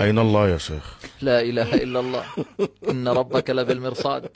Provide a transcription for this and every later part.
أين الله يا شيخ؟ لا إله إلا الله. إن ربك لبالمرصاد.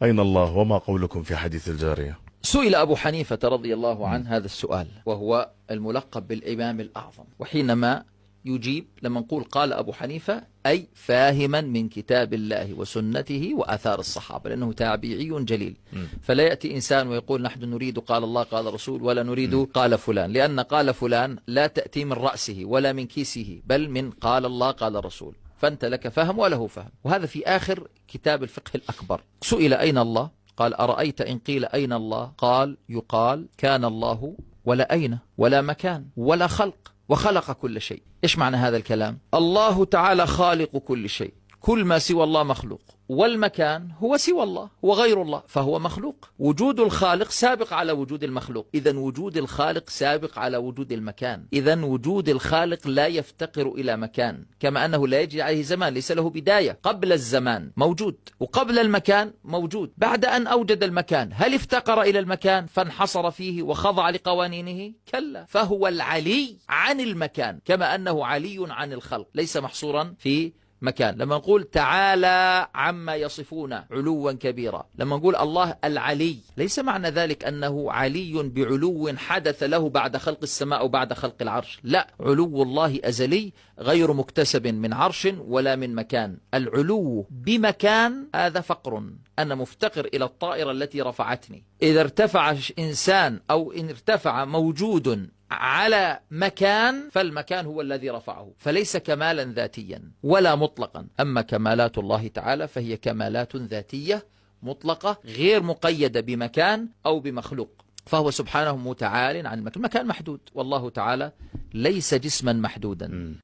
أين الله وما قولكم في حديث الجارية؟ سئل أبو حنيفة رضي الله عنه هذا السؤال، وهو الملقب بالإمام الأعظم، وحينما يجيب لما نقول قال أبو حنيفة أي فاهما من كتاب الله وسنته وآثار الصحابة، لأنه تابعي جليل. فلا يأتي إنسان ويقول نحن نريد قال الله قال رسول ولا نريد قال فلان، لأن قال فلان لا تأتي من رأسه ولا من كيسه، بل من قال الله قال رسول. فأنت لك فهم وله فهم. وهذا في آخر كتاب الفقه الأكبر. سئل أين الله؟ قال أرأيت إن قيل أين الله؟ قال يقال كان الله ولا أين ولا مكان ولا خلق، وخلق كل شيء. إيش معنى هذا الكلام؟ الله تعالى خالق كل شيء، كل ما سوى الله مخلوق، والمكان هو سوى الله وغير الله فهو مخلوق. وجود الخالق سابق على وجود المخلوق، إذن وجود الخالق سابق على وجود المكان. إذن وجود الخالق لا يفتقر إلى مكان، كما أنه لا يجري عليه زمان، ليس له بداية. قبل الزمان موجود، وقبل المكان موجود. بعد أن أوجد المكان هل افتقر إلى المكان فانحصر فيه وخضع لقوانينه؟ كلا، فهو العلي عن المكان، كما أنه علي عن الخلق، ليس محصورا في مكان. لما نقول تعالى عما يصفون علوا كبيرا، لما نقول الله العلي، ليس معنى ذلك أنه علي بعلو حدث له بعد خلق السماء أو بعد خلق العرش، لا، علو الله أزلي غير مكتسب من عرش ولا من مكان. العلو بمكان هذا فقر، أنا مفتقر إلى الطائرة التي رفعتني. إذا ارتفع إنسان أو إن ارتفع موجود على مكان فالمكان هو الذي رفعه، فليس كمالا ذاتيا ولا مطلقا. أما كمالات الله تعالى فهي كمالات ذاتية مطلقة غير مقيدة بمكان أو بمخلوق، فهو سبحانه متعال عن المكان. المكان محدود، والله تعالى ليس جسما محدودا.